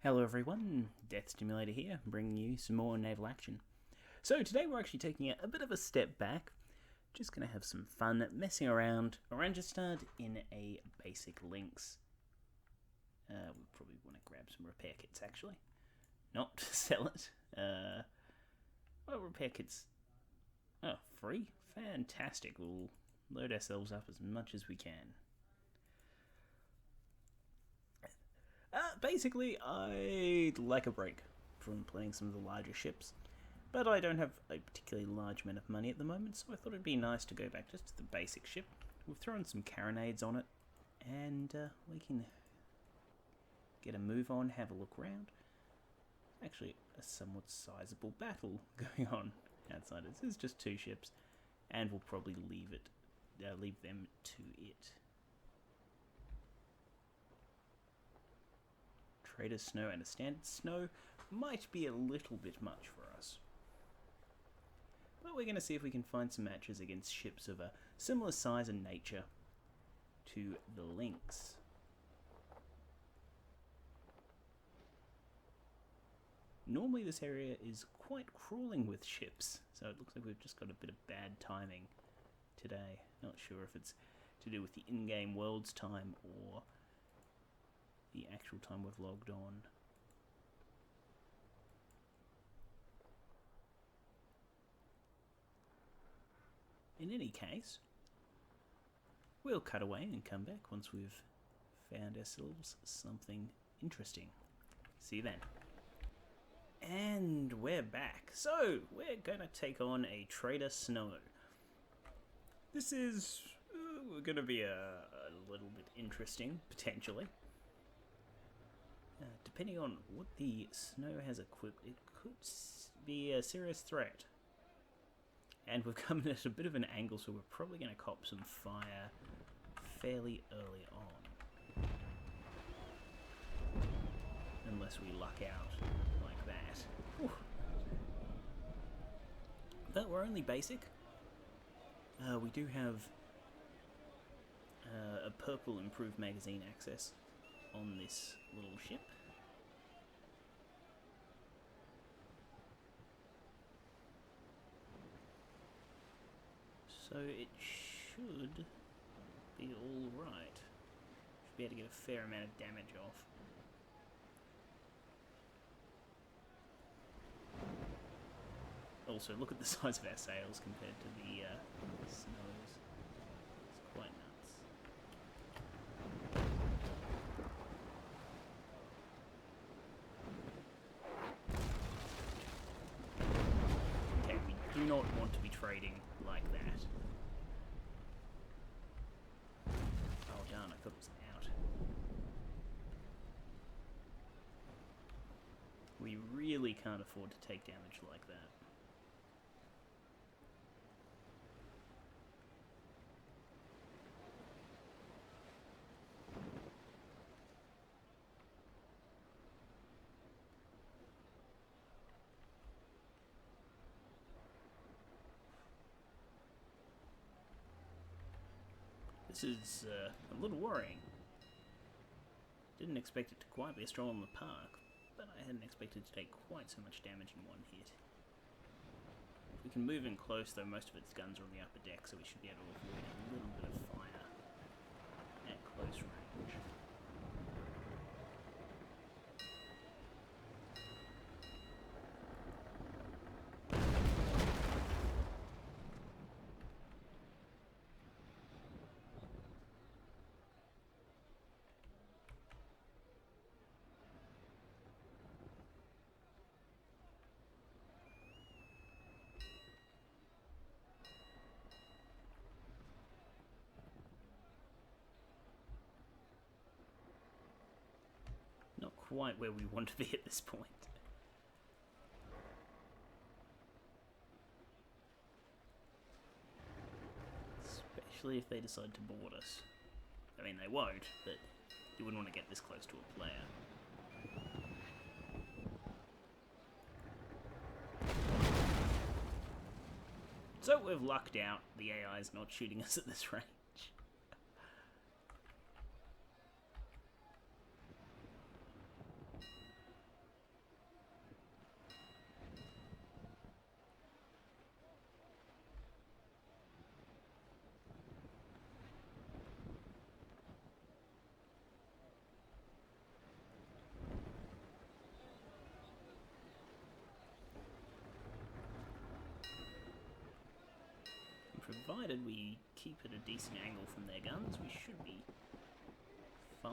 Hello everyone, Death Stimulator here, bringing you some more naval action. So today we're actually taking it a bit of a step back, just going to have some fun messing around registered in a basic Lynx. We probably want to grab some repair kits actually, not to sell it. Well, repair kits, free? Fantastic, we'll load ourselves up as much as we can. Basically, I'd like a break from playing some of the larger ships, but I don't have a particularly large amount of money at the moment, so I thought it'd be nice to go back just to the basic ship. We've thrown some carronades on it, and we can get a move on, have a look around. Actually, a somewhat sizable battle going on outside. This is just two ships, and we'll probably leave them to it. Trader snow and a standard snow might be a little bit much for us. But we're going to see if we can find some matches against ships of a similar size and nature to the Lynx. Normally this area is quite crawling with ships, so it looks like we've just got a bit of bad timing today. Not sure if it's to do with the in-game world's time or the actual time we've logged on. In any case, we'll cut away and come back once we've found ourselves something interesting. See you then. And we're back. So, we're going to take on a Trader Snow. This is going to be a little bit interesting, potentially. Depending on what the snow has equipped, it could be a serious threat. And we've come in at a bit of an angle, so we're probably going to cop some fire fairly early on. Unless we luck out like that. Whew. But we're only basic. We do have a purple improved magazine access on this little ship. So it should be alright. Should be able to get a fair amount of damage off. Also, look at the size of our sails compared to the snows. It's quite nuts. Okay, we do not want to be trading like that. Oh darn, I thought it was out. We really can't afford to take damage like that. This is a little worrying. Didn't expect it to quite be a stroll in the park, but I hadn't expected to take quite so much damage in one hit. If we can move in close, though, most of its guns are on the upper deck, so we should be able to avoid a little bit of fire at close range. Not quite where we want to be at this point. Especially if they decide to board us. I mean, they won't, but you wouldn't want to get this close to a player. So we've lucked out. The AI is not shooting us at this range. provided we keep at a decent angle from their guns, we should be fine.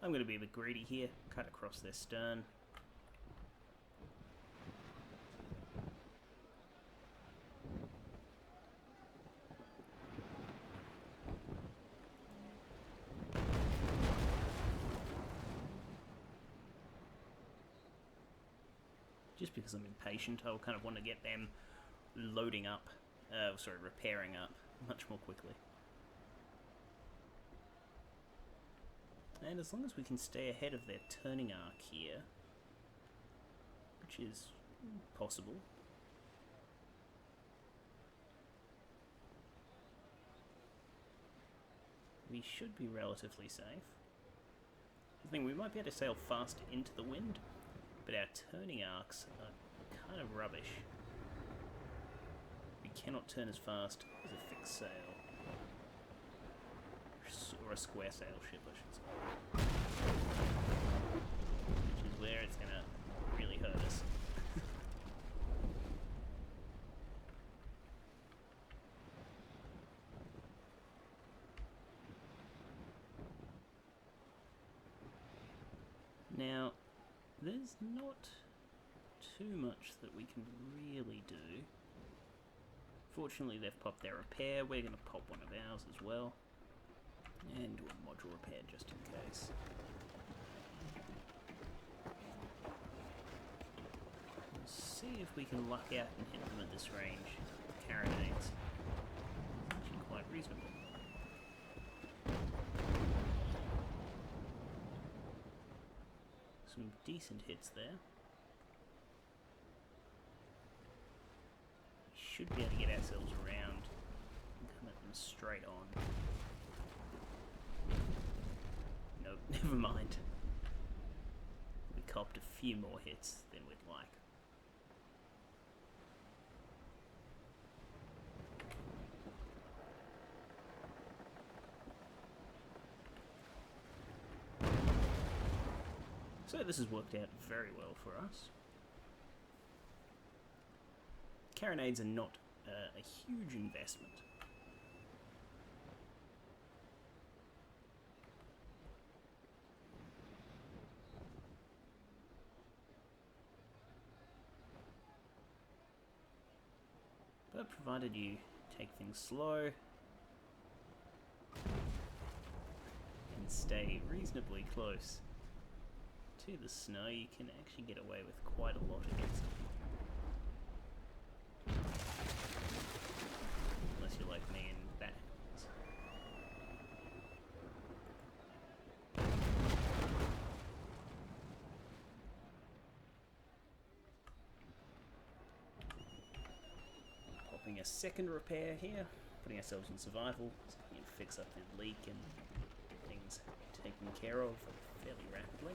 I'm going to be a bit greedy here, cut across their stern. Just because I'm impatient, I'll kind of want to get them loading up, repairing up much more quickly. And as long as we can stay ahead of their turning arc here, which is possible, we should be relatively safe. I think we might be able to sail fast into the wind, but our turning arcs are kind of rubbish. We cannot turn as fast as a fixed sail. Or a square sail ship, I should say. Which is where it's going to really hurt us. Now, there's not too much that we can really do. Fortunately, they've popped their repair. We're going to pop one of ours as well. And do a module repair just in case. We'll see if we can luck out and hit them at this range. Carronades. Actually quite reasonable. Some decent hits there. We should be able to get ourselves around and come at them straight on. Nope, never mind. We copped a few more hits than we'd like. So this has worked out very well for us. Carronades are not a huge investment. But provided you take things slow and stay reasonably close to the snow, you can actually get away with quite a lot against it. Unless you're like me and that popping a second repair here, putting ourselves in survival, so we can fix up the leak and get things taken care of fairly rapidly.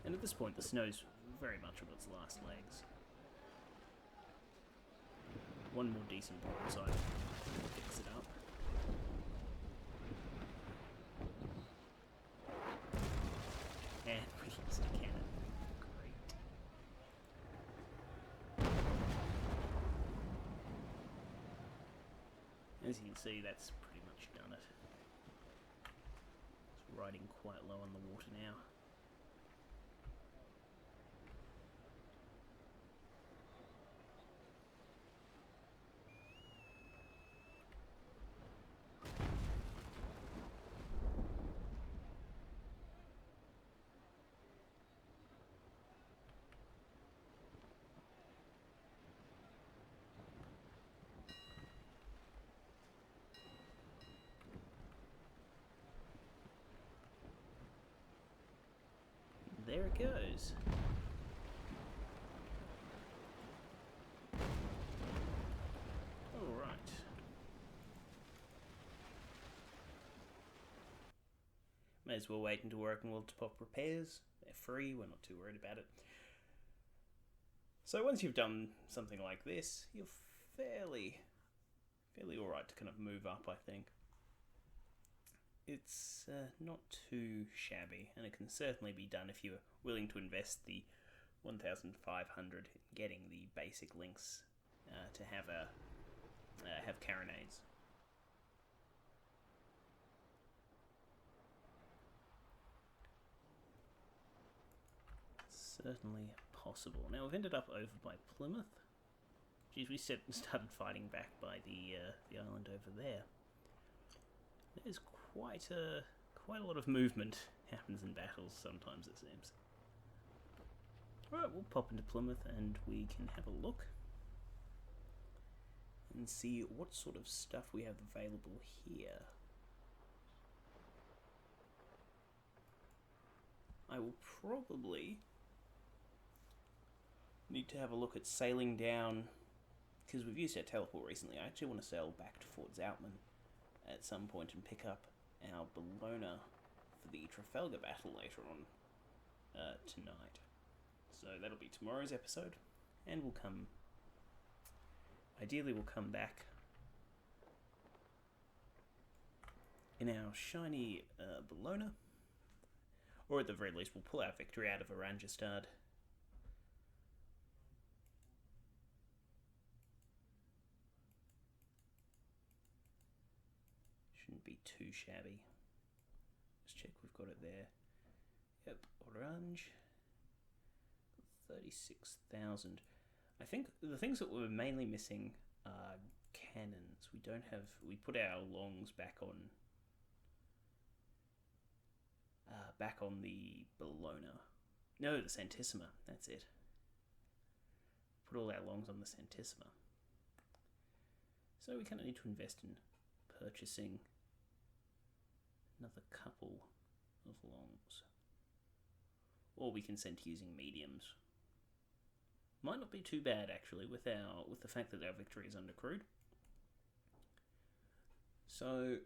And at this point, the snow's very much on its last legs. One more decent broadside will fix it up. And we used a cannon. Great. As you can see, that's pretty much done it. It's riding quite low on the water now. There it goes. All right. May as well wait until we're open world to pop repairs. They're free, we're not too worried about it. So once you've done something like this, you're fairly alright to kind of move up, I think. It's not too shabby, and it can certainly be done if you're willing to invest the 1,500 in getting the basic Lynx to have carronades. Certainly possible. Now we've ended up over by Plymouth. Geez, we started fighting back by the island over there. There's quite a lot of movement happens in battles sometimes, it seems. Alright, we'll pop into Plymouth and we can have a look and see what sort of stuff we have available here. I will probably need to have a look at sailing down, because we've used our teleport recently. I actually want to sail back to Fort Zoutman at some point and pick up our Bellona for the Trafalgar battle later on tonight. So that'll be tomorrow's episode, and ideally we'll come back in our shiny Bellona, or at the very least we'll pull our victory out of Oranjestad. Shouldn't be too shabby. Let's check we've got it there. Yep, orange. 36,000. I think the things that we're mainly missing are cannons. We put our longs back on the Bellona. No, the Santissima, that's it. Put all our longs on the Santissima. So we kind of need to invest in purchasing another couple of longs. Or we can send using mediums. Might not be too bad actually with the fact that our victory is undercrewed. So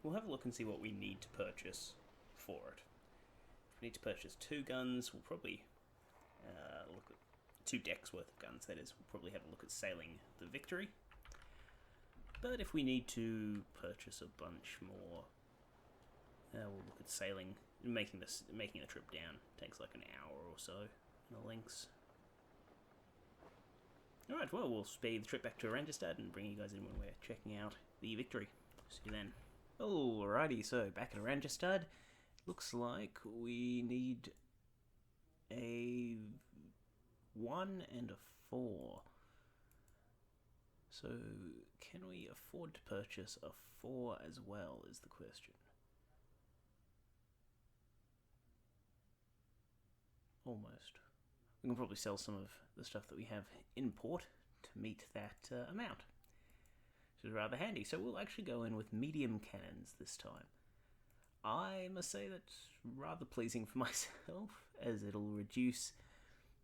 we'll have a look and see what we need to purchase for it. If we need to purchase 2 guns, we'll probably look at 2 decks worth of guns, that is. We'll probably have a look at sailing the victory. But if we need to purchase a bunch more, we'll look at sailing, making the trip down. Takes like an hour or so in a Lynx. Alright, well, we'll speed the trip back to Oranjestad and bring you guys in when we're checking out the victory. See you then. Alrighty, so back at Oranjestad, looks like we need a 1 and a 4. So, can we afford to purchase a 4 as well, is the question. Almost. We can probably sell some of the stuff that we have in port to meet that amount, which is rather handy. So we'll actually go in with medium cannons this time. I must say that's rather pleasing for myself, as it'll reduce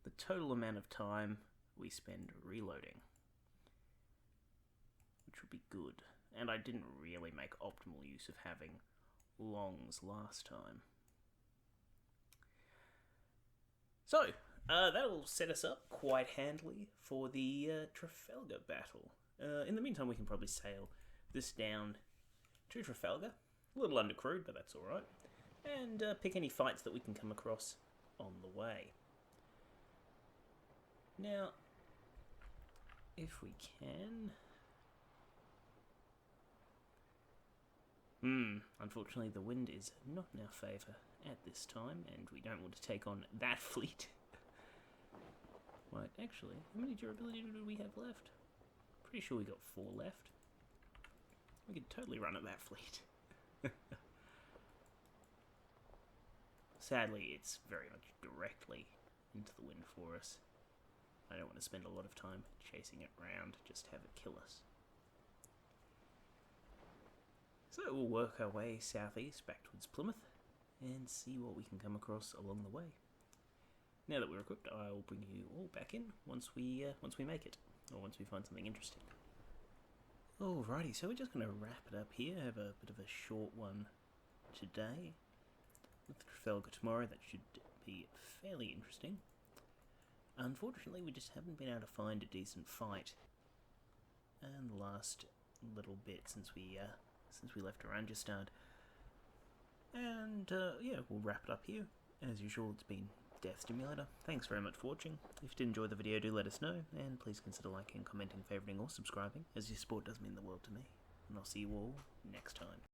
the total amount of time we spend reloading, which would be good. And I didn't really make optimal use of having longs last time. So, that'll set us up quite handily for the Trafalgar battle. In the meantime, we can probably sail this down to Trafalgar. A little undercrewed, but that's alright. And pick any fights that we can come across on the way. Now, if we can... unfortunately the wind is not in our favour at this time, and we don't want to take on that fleet. Right, actually, how many durability do we have left? Pretty sure we got 4 left. We could totally run at that fleet. Sadly, it's very much directly into the wind for us. I don't want to spend a lot of time chasing it round, just have it kill us. So we'll work our way southeast back towards Plymouth and see what we can come across along the way. Now that we're equipped, I'll bring you all back in once we make it, or once we find something interesting. Alrighty, so we're just going to wrap it up here, have a bit of a short one today. With Trafalgar tomorrow, that should be fairly interesting. Unfortunately, we just haven't been able to find a decent fight. And the last little bit since we left Oranjestad. And yeah, we'll wrap it up here. As usual, it's been Death Stimulator. Thanks very much for watching. If you did enjoy the video, do let us know, and please consider liking, commenting, favouriting, or subscribing, as your support does mean the world to me. And I'll see you all next time.